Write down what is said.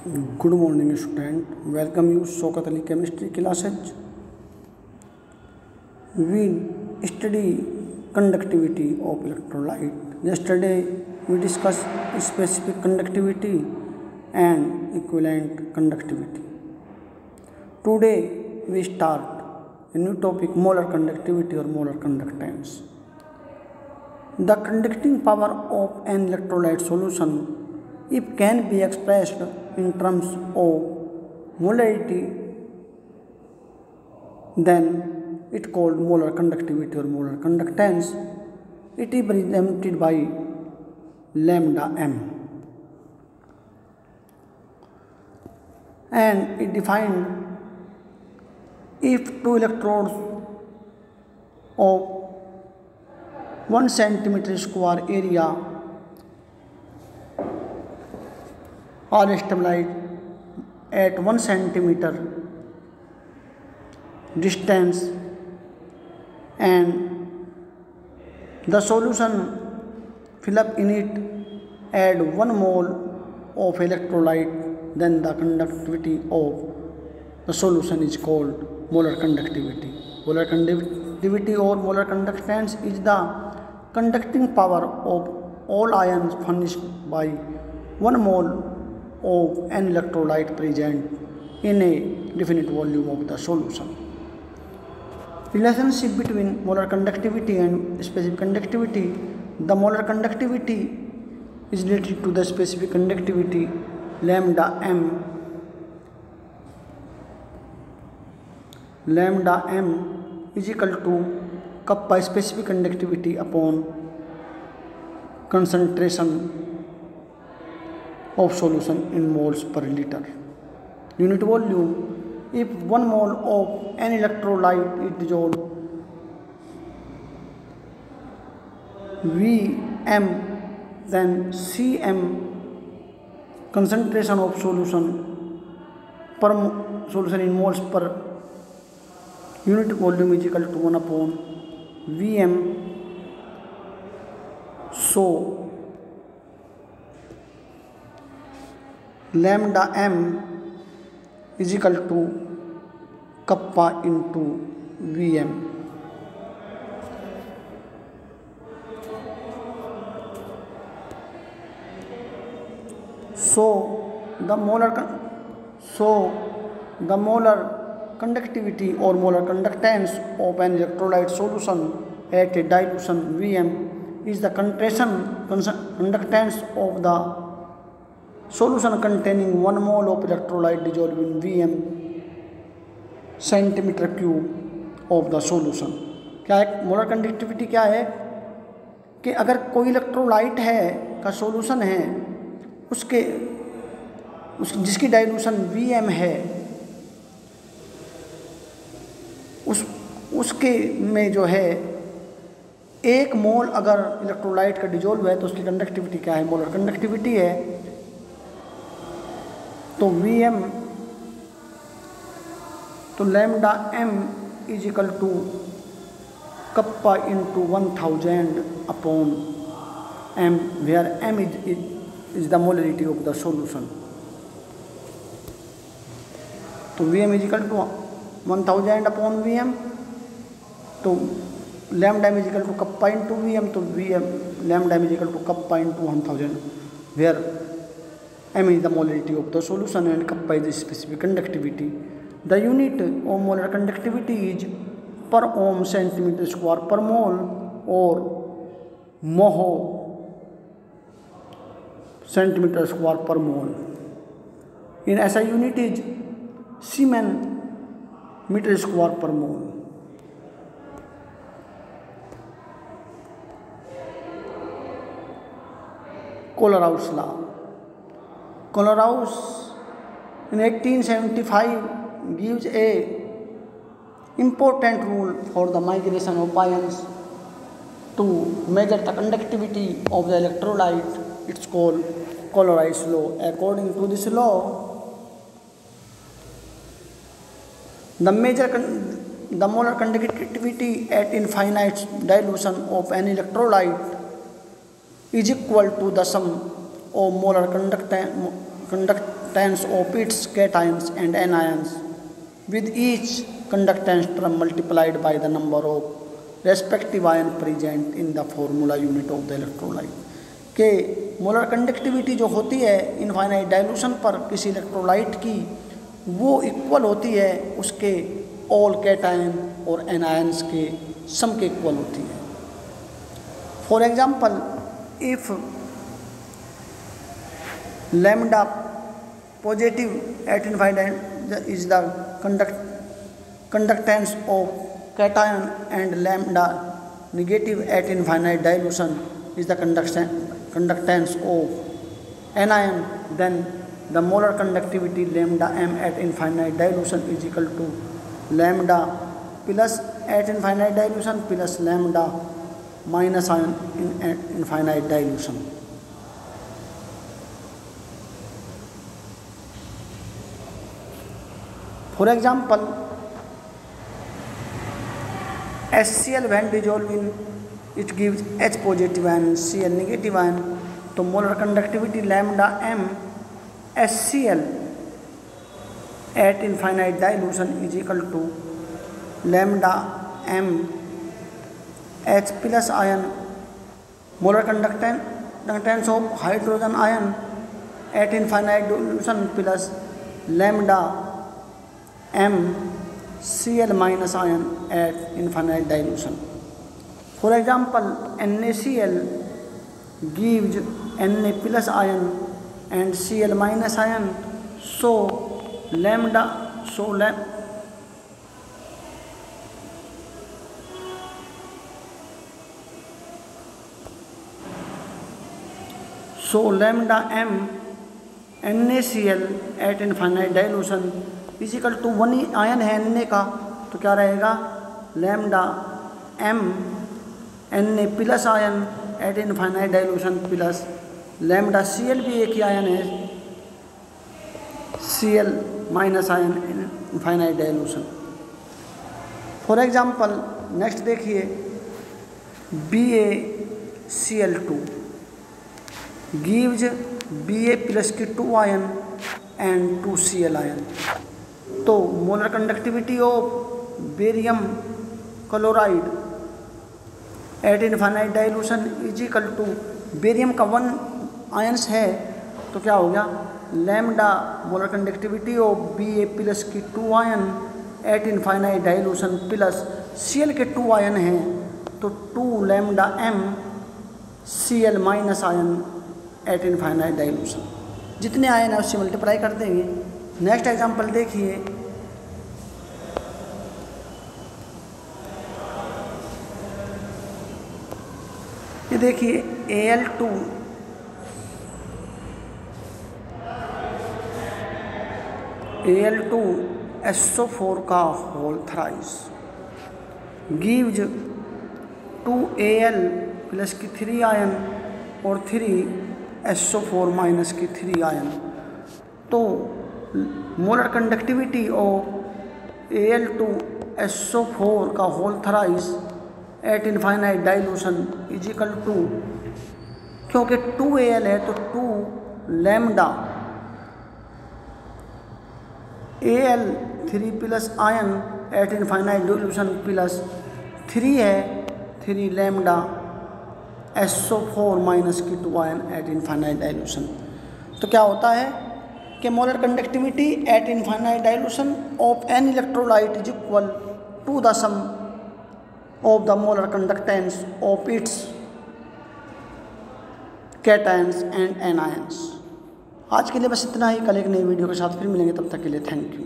Good morning, student. Welcome you Shaukat Ali chemistry classes. We study conductivity of electrolyte. Yesterday we discussed specific conductivity and equivalent conductivity. Today we start a new topic, molar conductivity or molar conductance. The conducting power of an electrolyte solution, if can be expressed in terms of molarity, then it called molar conductivity or molar conductance. It is represented by lambda m, and it defined if two electrodes of 1 centimeter square area are stabilized at 1 centimeter distance and the solution fill up in it, add 1 mole of electrolyte, then the conductivity of the solution is called molar conductivity. Molar conductivity or molar conductance is the conducting power of all ions furnished by 1 mole of an electrolyte present in a definite volume of the solution. Relationship between molar conductivity and specific conductivity. The molar conductivity is related to the specific conductivity lambda m. Lambda m is equal to kappa specific conductivity upon concentration of solution in moles per liter. Unit volume, if 1 mole of an electrolyte is dissolved, Vm, then Cm concentration of solution in moles per unit volume is equal to 1 upon Vm. So lambda m is equal to kappa into Vm. So the molar conductivity or molar conductance of an electrolyte solution at a dilution Vm is the concentration conductance of the solution containing 1 mole of electrolyte dissolved in Vm centimeter cube of the solution. क्या है molar conductivity? क्या है कि अगर कोई electrolyte है का solution है जिसकी डाइल्यूशन Vm है, उसके में जो है 1 मोल अगर इलेक्ट्रोलाइट का डिजोल्व है तो उसकी कंडक्टिविटी क्या है? मोलर कंडक्टिविटी है. तो Vm, तो lambda m is equal to kappa into 1000 upon m, where m is the molarity of the solution. तो Vm is equal to 1000 upon Vm, तो lambda m is equal to kappa into Vm, तो lambda m is equal to kappa into 1000, where m is the molarity of the solution and kappa is the specific conductivity. The unit of molar conductivity is per ohm centimeter square per mole or mho centimeter square per mole. In SI unit is Siemen meter square per mole. Kohlrausch law. Kohlrausch in 1875 gives a important rule for the migration of ions to measure the conductivity of the electrolyte. It's called Kohlrausch law. According to this law, the molar conductivity at infinite dilution of an electrolyte is equal to the sum of molar conductance of its cations and anions, with each conductance term multiplied by the number of respective ion present in the formula unit of the electrolyte। के molar conductivity जो होती है infinite dilution पर किसी electrolyte की, वो equal होती है उसके ऑल कैटायन और एनायंस के सम के इक्वल होती है। For example, if lambda positive eight infinite is the conductance of cation and lambda negative at infinite dilution is the conductance of anion, then the molar conductivity lambda m at infinite dilution is equal to lambda plus at infinite dilution plus lambda minus ion in infinite dilution। For example, HCl when dissolved in it gives H positive ion Cl negative ion, तो molar conductivity lambda m HCl at infinite dilution is equal to lambda m H plus ion molar conductance of hydrogen ion at infinite dilution plus lambda m Cl minus ion at infinite dilution। For example, NaCl gives Na plus ion and Cl minus ion, so lambda m NaCl at infinite dilution is equal to 1 ion है Na का, तो क्या रहेगा lambda m Na plus ion at infinite dilution plus lambda Cl भी एक ही ion है Cl minus ion in infinite dilution. For example next देखिए, BaCl2 गिव्स Ba प्लस की 2 आयन एंड 2 Cl आयन, तो molar conductivity of barium chloride at infinite dilution is equal to barium का 1 ions है, तो क्या हो गया lambda molar conductivity of Ba plus की 2 ion at infinite dilution plus Cl के 2 आयन हैं, तो 2 lambda m Cl minus ion at infinite dilution. जितने आयन है उससे मल्टीप्लाई कर देंगे। नेक्स्ट एग्जांपल देखिए, ये देखिए Al2SO4 का whole thrice gives 2Al plus की 3 आयन और 3SO4 माइनस की 3 आयन, तो मोलर कंडक्टिविटी ऑफ Al2SO4 का whole thrice at infinite dilution is equal to, क्योंकि 2Al है तो 2 lambda Al 3 plus ion at infinite dilution plus 3 है 3 लैम्डा SO4 माइनस की 2 आयन एट इनफाइनाइट डाइल्यूशन। तो क्या होता है कि molar conductivity at infinite dilution of an electrolyte is equal to the sum of the molar conductance of its cations and anions. आज के लिए बस इतना ही, कल एक नई वीडियो के साथ फिर मिलेंगे, तब तक के लिए थैंक यू।